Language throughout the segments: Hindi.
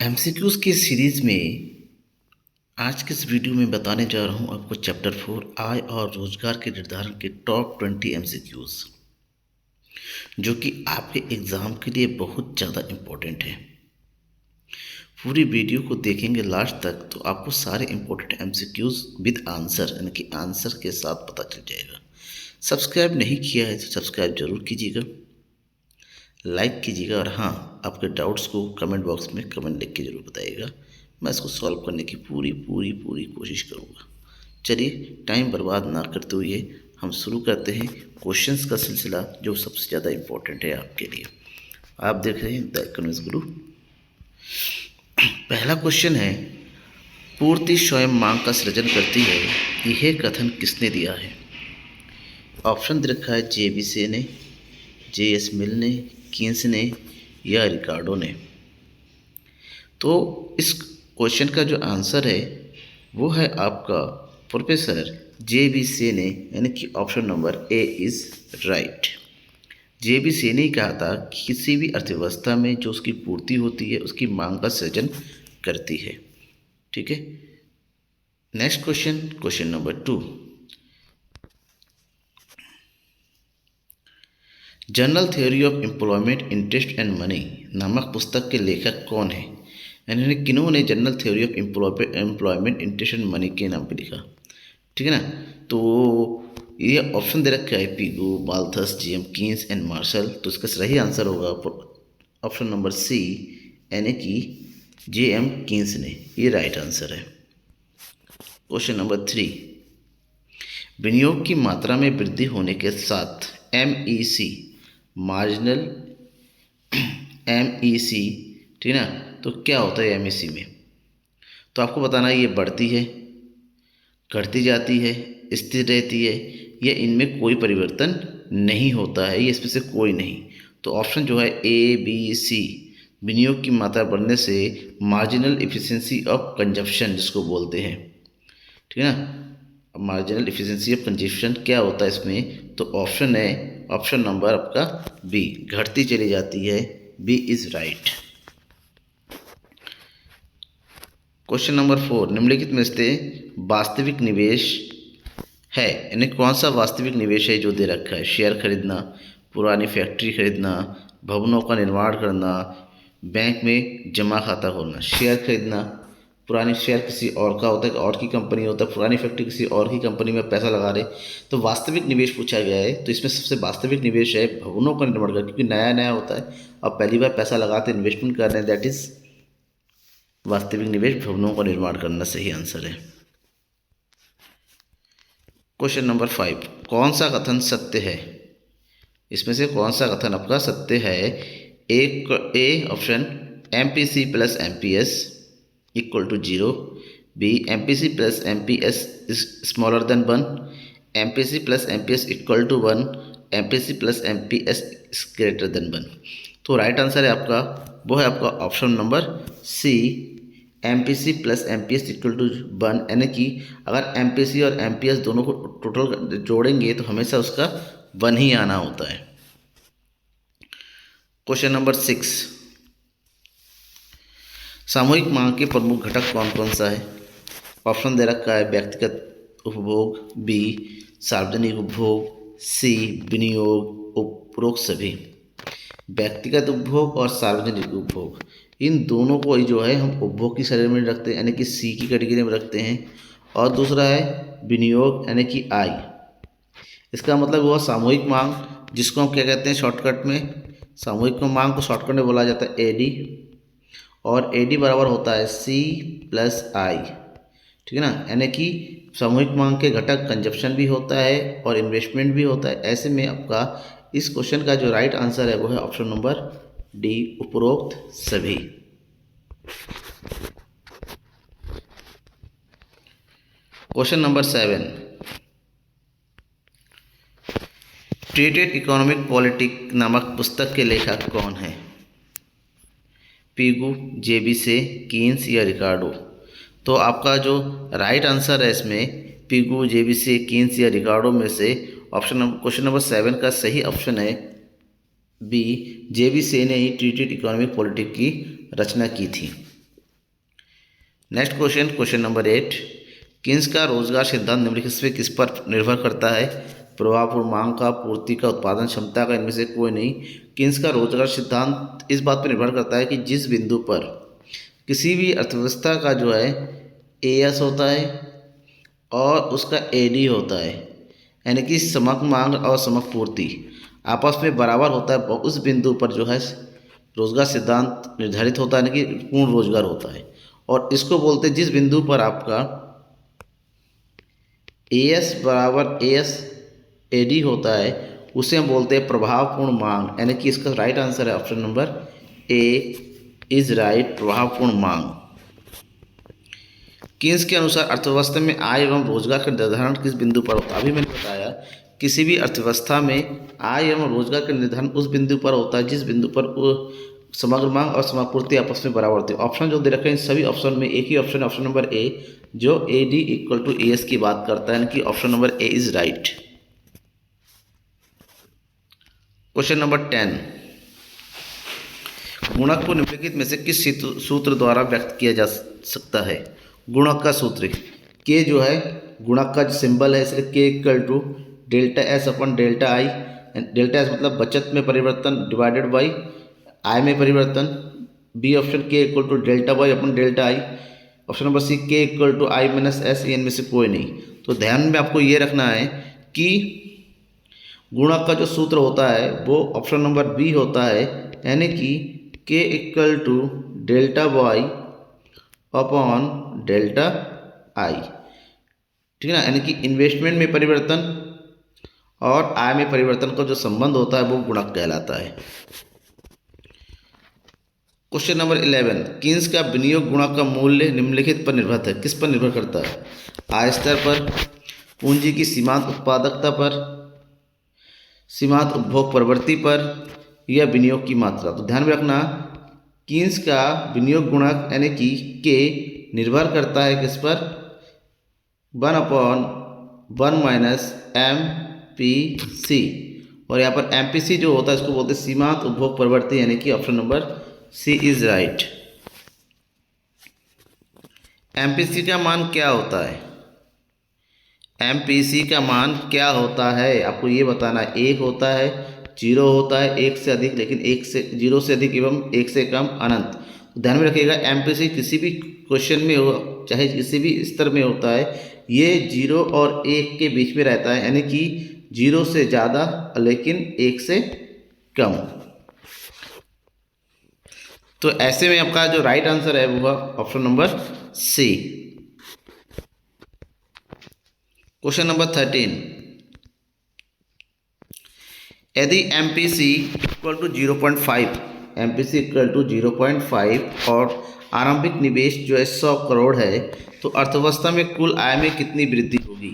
एमसीक्यूज की सीरीज में आज के इस वीडियो में बताने जा रहा हूं आपको चैप्टर 4 आय और रोजगार के निर्धारण के टॉप 20 एमसीक्यूज, जो कि आपके एग्जाम के लिए बहुत ज़्यादा इम्पोर्टेंट है। पूरी वीडियो को देखेंगे लास्ट तक तो आपको सारे इम्पोर्टेंट एमसीक्यूज विद आंसर यानी कि आंसर के साथ पता चल जाएगा। सब्सक्राइब नहीं किया है तो सब्सक्राइब जरूर कीजिएगा, लाइक कीजिएगा और हाँ, आपके डाउट्स को कमेंट बॉक्स में कमेंट लिख के ज़रूर बताइएगा। मैं इसको सॉल्व करने की पूरी कोशिश करूँगा। चलिए टाइम बर्बाद ना करते हुए हम शुरू करते हैं क्वेश्चंस का सिलसिला, जो सबसे ज़्यादा इम्पोर्टेंट है आपके लिए। आप देख रहे हैं द इकोनॉमिक्स गुरु। पहला क्वेश्चन है, पूर्ति स्वयं मांग का सृजन करती है, यह कथन किसने दिया है? ऑप्शन दे रखा है जे बी से ने, जे एस मिल ने, कीन्स ने या रिकार्डो ने। तो इस क्वेश्चन का जो आंसर है वो है आपका प्रोफेसर जे बी सेने, यानी कि option number A is right. J B सेने ने कहा था कि किसी भी अर्थव्यवस्था में जो उसकी पूर्ति होती है उसकी मांग का सृजन करती है। ठीक है, next question, question number 2। General theory of employment interest and money नामक पुस्तक के लेखक कौन है? यानी किन्होंने general theory of employment interest and money के नाम पे लिखा? ठीक है ना। तो ये ऑप्शन दे रखा है Pigou, Malthus, JM Keynes and Marshall. तो इसका सही आंसर होगा ऑप्शन नंबर सी, यानी कि जेएम कीन्स ने। ये राइट आंसर है। Question number 3। विनियोग की मात्रा में वृद्धि होने के साथ एमईसी मार्जिनल एमईसी, ठीक है ना, तो क्या होता है एमईसी में? तो आपको बताना है ये बढ़ती है, घटती जाती है, स्थिर रहती है, या इनमें कोई परिवर्तन नहीं होता है, ये इसमें से कोई नहीं। तो ऑप्शन जो है ए बी सी, विनियोग की मात्रा बढ़ने से मार्जिनल इफिशिएंसी ऑफ कंजप्शन जिसको बोलते हैं, ठीक है ना, मार्जिनल इफिशिएंसी ऑफ कंजप्शन क्या होता है इसमें? तो ऑप्शन है, ऑप्शन नंबर आपका बी, घटती चली जाती है। B is right. Question number 4। निम्नलिखित में से वास्तविक निवेश है, यानी कौन सा वास्तविक निवेश है जो दे रखा है? शेयर खरीदना, पुरानी फैक्ट्री खरीदना, भवनों का निर्माण करना, बैंक में जमा खाता खोलना। शेयर खरीदना, पुरानी शेयर किसी और का होता है, और की कंपनी होता है, पुरानी फैक्ट्री किसी और की कंपनी में पैसा लगा रहे, तो वास्तविक निवेश पूछा गया है। तो इसमें सबसे वास्तविक निवेश है भवनों का निर्माण करना, क्योंकि नया नया होता है और पहली बार पैसा लगाते इन्वेस्टमेंट कर रहे हैं, दैट इज वास्तविक निवेश भवनों का निर्माण करना सही आंसर है। Question number 5। कौन सा कथन सत्य है? इसमें से कौन सा कथन आपका सत्य है? A option M P C plus M P S equal to 0, B M P C plus M P S is smaller than 1, M P C plus M P S equal to 1, M P C plus M P S is greater than 1। तो राइट आंसर है आपका, वो है आपका option number C, M P C plus M P S equal to 1, यानी कि अगर एम पी सी और एम पी एस दोनों को टोटल जोड़ेंगे तो हमेशा उसका 1 ही आना होता है। Question number 6। सामूहिक मांग के प्रमुख घटक कौन कौन सा है? ऑप्शन दे रखा है व्यक्तिगत उपभोग, बी सार्वजनिक उपभोग, सी विनियोग, उपरोक्त सभी। व्यक्तिगत उपभोग और सार्वजनिक उपभोग, इन दोनों को ही जो है हम उपभोग की श्रेणी में रखते हैं, यानी कि सी की कैटेगरी में रखते हैं। और दूसरा है विनियोग, यानी कि आई। इसका मतलब हुआ सामूहिक मांग, जिसको हम क्या कहते हैं शॉर्टकट में, सामूहिक मांग को शॉर्टकट में बोला जाता है एडी, और एडी बराबर होता है सी प्लस आई, ठीक है ना। यानी कि सामूहिक मांग के घटक कंजप्शन भी होता है और इन्वेस्टमेंट भी होता है। ऐसे में आपका इस क्वेश्चन का जो राइट आंसर है वो है ऑप्शन नंबर डी, उपरोक्त सभी। Question number 7। Traded economic politic नामक पुस्तक के लेखक कौन है? पीगू, जे बी से, कीन्स या रिकार्डो। तो आपका जो राइट आंसर है इसमें पीगू, जे बी से, कीन्स या रिकार्डो में से ऑप्शन क्वेश्चन नंबर 7 का सही ऑप्शन है बी, जे बी से ने ही ट्रीटेड इकोनॉमिक पॉलिटिक की रचना की थी। Next question, question number 8, Keynes का रोजगार सिद्धांत निम्नलिखित में किस पर निर्भर करता है? प्रभावपूर्ण मांग का, पूर्ति का, उत्पादन क्षमता का, इनमें से कोई नहीं। किन्स का रोजगार सिद्धांत इस बात पर निर्भर करता है कि जिस बिंदु पर किसी भी अर्थव्यवस्था का जो है एएस होता है और उसका एडी होता है, यानी कि समग्र मांग और समग्र पूर्ति आपस में बराबर होता है, उस बिंदु पर जो है रोजगार सिद्धांत निर्धारित होता है, यानी कि पूर्ण रोजगार होता है। और इसको बोलते हैं जिस बिंदु पर आपका एएस बराबर एएस एडी होता है उसे हम बोलते हैं प्रभावपूर्ण मांग, यानी कि इसका राइट आंसर है option number A is right, प्रभावपूर्ण मांग। किन्स के अनुसार अर्थव्यवस्था में आय एवं रोजगार का निर्धारण किस बिंदु पर होता है? अभी मैंने बताया किसी भी अर्थव्यवस्था में आय एवं रोजगार का निर्धारण उस बिंदु पर होता है जिस बिंदु पर वो समग्र मांग और समग्र पूर्ति आपस में बराबर होती है। ऑप्शन जो दे रखे हैं सभी ऑप्शन में एक ही ऑप्शन है, ऑप्शन नंबर ए, जो A D equal to A S की बात करता है, यानी कि option number A is right. Question number 10, गुणक को निम्नलिखित में से किस सूत्र द्वारा व्यक्त किया जा सकता है? गुणक का सूत्र के जो है गुणक का सिंबल है, इसलिए K equal to delta S upon delta I. Delta S मतलब बचत में परिवर्तन डिवाइडेड बाई आई में परिवर्तन। B option K equal to delta Y upon delta I. Option number C K equal to I minus S, इनमें से कोई नहीं। तो ध्यान में आपको ये रखना है कि गुणक का जो सूत्र होता है वो ऑप्शन नंबर बी होता है, यानी कि K equal to delta Y upon delta I, ठीक है ना, यानी कि इन्वेस्टमेंट में परिवर्तन और आय में परिवर्तन का जो संबंध होता है वो गुणक कहलाता है। क्वेश्चन नंबर 11, किन्स का विनियोग गुणक का मूल्य निम्नलिखित पर निर्भर है? किस पर निर्भर करता है? आय स्तर पर, पूंजी की सीमांत उत्पादकता पर, सीमांत उपभोग प्रवृत्ति पर, या विनियोग की मात्रा। तो ध्यान में रखना किन्स का विनियोग गुणक यानी कि के निर्भर करता है किस पर? 1/1 माइनस एम पी सी, और यहाँ पर एम पी सी जो होता है इसको बोलते हैं सीमांत उपभोग प्रवृत्ति, यानी कि option number C is right. MPC का मान क्या होता है? एमपीसी का मान क्या होता है आपको ये बताना है। 1 होता है, 0 होता है, 1 से अधिक, लेकिन 1 से 0 से अधिक एवं 1 से कम अनंत। ध्यान में रखिएगा एमपीसी किसी भी क्वेश्चन में हो चाहे किसी भी स्तर में होता है, ये 0 और 1 के बीच में रहता है, यानी कि 0 से ज़्यादा लेकिन 1 से कम। तो ऐसे में आपका जो राइट आंसर है वो option number C. Question number 13, यदि MPC equal to 0.5, MPC equal to 0.5 और आरंभिक निवेश जो है 100 करोड़ है, तो अर्थव्यवस्था में कुल आय में कितनी वृद्धि होगी?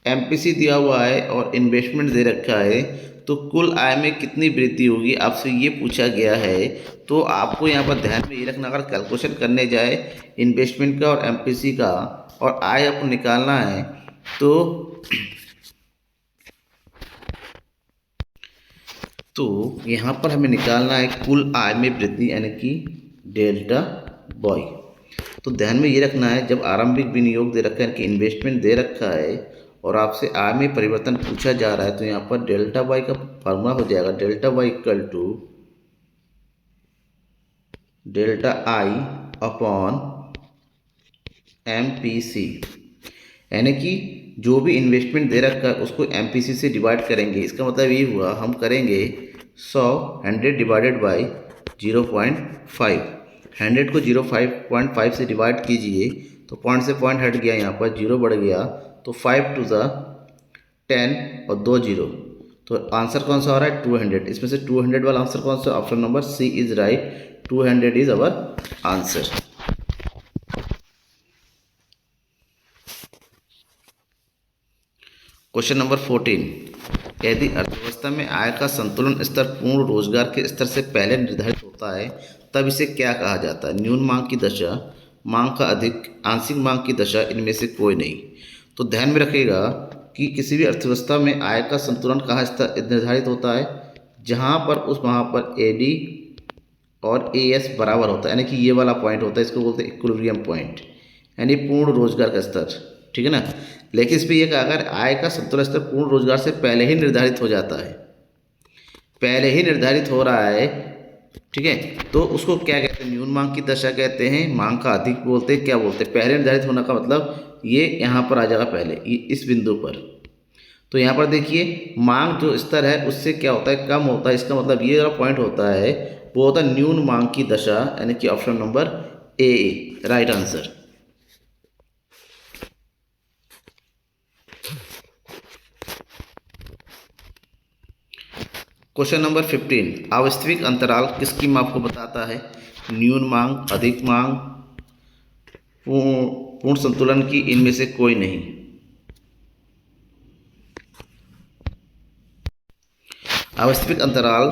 एमपीसी दिया हुआ है और इन्वेस्टमेंट दे रखा है, तो कुल आय में कितनी वृद्धि होगी आपसे ये पूछा गया है। तो आपको यहाँ पर ध्यान में ये रखना, अगर कैलकुलेशन करने जाए इन्वेस्टमेंट का और एमपीसी का और आय आपको निकालना है तो यहाँ पर हमें निकालना है कुल आय में वृद्धि, यानी कि डेल्टा वाई। तो ध्यान में ये रखना है जब आरंभिक विनियोग दे रखा है कि इन्वेस्टमेंट दे रखा है और आपसे आय में परिवर्तन पूछा जा रहा है, तो यहाँ पर डेल्टा वाई का फार्मूला हो जाएगा delta Y equal to delta I upon M P C, यानी कि जो भी इन्वेस्टमेंट दे रखा है उसको एम पी सी से डिवाइड करेंगे। इसका मतलब ये हुआ हम करेंगे 100 डिवाइडेड बाई 0.5। 100 को 0.5 से डिवाइड कीजिए तो पॉइंट से पॉइंट हट गया, यहाँ पर 0 बढ़ गया, तो 5 टू द 10 और 2 0, तो आंसर कौन सा आ रहा है 200। इसमें से 200 वाला आंसर कौन सा? Option number C is right, 200 is our answer. Question number 14, यदि अर्थव्यवस्था में आय का संतुलन स्तर पूर्ण रोजगार के स्तर से पहले निर्धारित होता है तब इसे क्या कहा जाता है? न्यून मांग की दशा, मांग का अधिक, आंशिक मांग की दशा, इनमें से कोई नहीं। तो ध्यान में रखिएगा कि किसी भी अर्थव्यवस्था में आय का संतुलन कहाँ निर्धारित होता है? जहाँ पर वहाँ पर एडी और एएस बराबर होता है, यानी कि ये वाला पॉइंट होता है, इसको बोलते हैं इक्विलिब्रियम पॉइंट। यानी पूर्ण रोजगार का स्तर, ठीक है ना। लेकिन इस पर यह कहा अगर आय का संतुलन स्तर पूर्ण रोजगार से पहले ही निर्धारित हो जाता है, पहले ही निर्धारित हो रहा है, ठीक है, तो उसको क्या कहते हैं, न्यून मांग की दशा कहते हैं, मांग का अधिक बोलते हैं, क्या बोलते हैं, पहले निर्धारित होने का मतलब ये यहाँ पर आ जाएगा पहले इस बिंदु पर। तो यहाँ पर देखिए मांग जो स्तर है उससे क्या होता है, कम होता है, इसका मतलब ये वाला पॉइंट होता है वो होता है न्यून मांग की दशा, यानी कि ऑप्शन नंबर ए राइट आंसर। क्वेश्चन नंबर 15, अवास्तविक अंतराल किस स्कीम आपको बताता है, न्यून मांग, अधिक मांग, पूर्ण संतुलन की इनमें से कोई नहीं। अवास्तविक अंतराल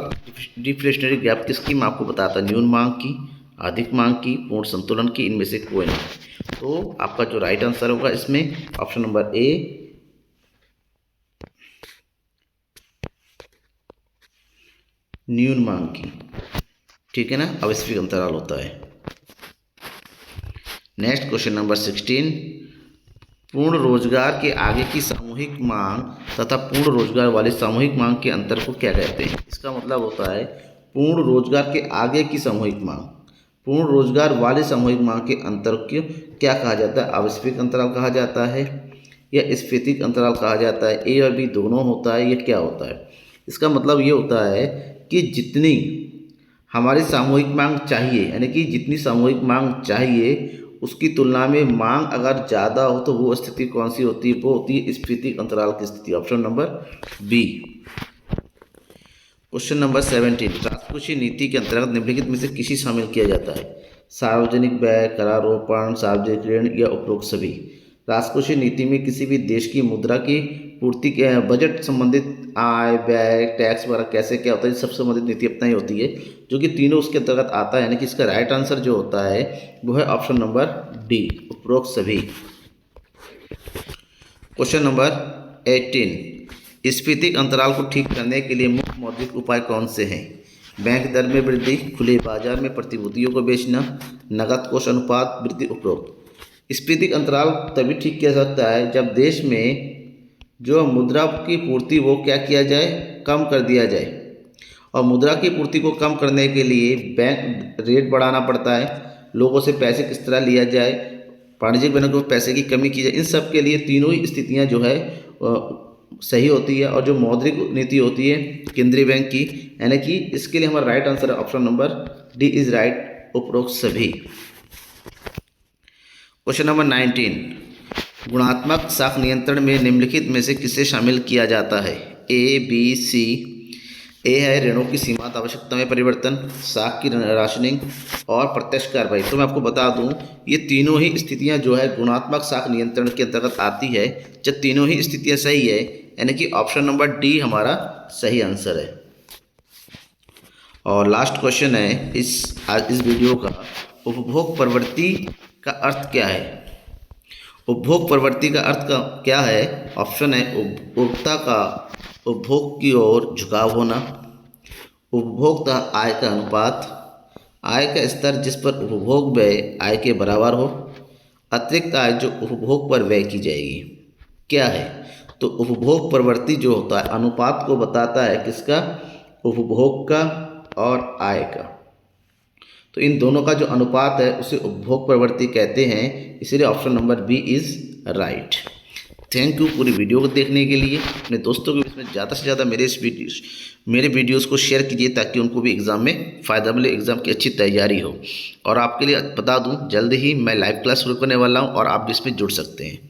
डिफ्लेशनरी गैप किस स्कीम आपको बताता है, न्यून मांग की, अधिक मांग की, पूर्ण संतुलन की, इनमें से कोई नहीं। तो आपका जो राइट आंसर होगा इसमें ऑप्शन नंबर ए न्यून मांग की, ठीक है ना, अवास्तविक अंतराल होता है। नेक्स्ट क्वेश्चन नंबर 16, पूर्ण रोजगार के आगे की सामूहिक मांग तथा पूर्ण रोजगार वाली सामूहिक मांग के अंतर को क्या कहते हैं। इसका मतलब होता है पूर्ण रोजगार के आगे की सामूहिक मांग, पूर्ण रोजगार वाली सामूहिक मांग के अंतर को क्या कहा जाता है, अवास्तविक अंतराल कहा जाता है या स्फीतिक अंतराल कहा जाता है, ए और बी दोनों होता है, ये क्या होता है। इसका मतलब ये होता है कि जितनी हमारी सामूहिक मांग चाहिए, यानी कि जितनी सामूहिक मांग चाहिए उसकी तुलना में मांग अगर ज़्यादा हो तो वो स्थिति कौन सी होती है, वो होती है स्फीतिक अंतराल की स्थिति, option number B. Question number 17, राजकोषीय नीति के अंतर्गत निम्नलिखित में से किसी शामिल किया जाता है, सार्वजनिक व्यय, करारोपण, सार्वजनिक ऋण या उपरोक्त सभी। राजकोषीय नीति में किसी भी देश की मुद्रा की पूर्ति के बजट संबंधित आय, व्यय, टैक्स वगैरह कैसे क्या होता है, सब संबंधित नीति अपना ही होती है, जो कि तीनों उसके अंतर्गत आता है, यानी कि इसका राइट आंसर जो होता है वो है ऑप्शन नंबर डी, उपरोक्त सभी। क्वेश्चन नंबर 18, स्फीतिक अंतराल को ठीक करने के लिए मुख्य मौद्रिक उपाय कौन से हैं, बैंक दर में वृद्धि, खुले बाजार में प्रतिभूतियों को बेचना, नकद कोष अनुपात, वृद्धि, उपरोक्त। स्फीतिक अंतराल तभी ठीक किया सकता है जब देश में जो मुद्रा की पूर्ति वो क्या किया जाए, कम कर दिया जाए, और मुद्रा की पूर्ति को कम करने के लिए बैंक रेट बढ़ाना पड़ता है, लोगों से पैसे किस तरह लिया जाए, वाणिज्यिक बैंकों को पैसे की कमी की जाए, इन सब के लिए तीनों ही स्थितियां जो है सही होती है। और जो मौद्रिक नीति होती है केंद्रीय बैंक की, यानी कि इसके लिए हमारा राइट आंसर है option number D is right, उपरोक्त सभी। क्वेश्चन नंबर 19, गुणात्मक साख नियंत्रण में निम्नलिखित में से किसे शामिल किया जाता है, ए, बी, सी। ए है ऋणों की सीमांत आवश्यकता में परिवर्तन, साख की राशनिंग और प्रत्यक्ष कार्रवाई। तो मैं आपको बता दूं ये तीनों ही स्थितियां जो है गुणात्मक साख नियंत्रण के अंतर्गत आती है। जब तीनों ही स्थितियां सही है यानी कि ऑप्शन नंबर डी हमारा सही आंसर है। और लास्ट क्वेश्चन है इस वीडियो का, उपभोग प्रवृत्ति का अर्थ क्या है। उपभोग प्रवृत्ति का अर्थ का क्या है, ऑप्शन है उपभोक्ता का उपभोग की ओर झुकाव होना, उपभोक्ता आय का अनुपात, आय का स्तर जिस पर उपभोग व्यय आय के बराबर हो, अतिरिक्त आय जो उपभोग पर व्यय की जाएगी। क्या है, तो उपभोग प्रवृत्ति जो होता है अनुपात को बताता है किसका, उपभोग का और आय का। तो इन दोनों का जो अनुपात है उसे उपभोग प्रवृत्ति कहते हैं, इसलिए option number B is right. Thank you पूरी वीडियो को देखने के लिए। अपने दोस्तों के बीच में ज़्यादा से ज़्यादा मेरे वीडियोस को शेयर कीजिए ताकि उनको भी एग्ज़ाम में फ़ायदा मिले, एग्ज़ाम की अच्छी तैयारी हो। और आपके लिए बता दूं जल्द ही मैं लाइव क्लास शुरू करने वाला हूं और आप भी इसमें जुड़ सकते हैं।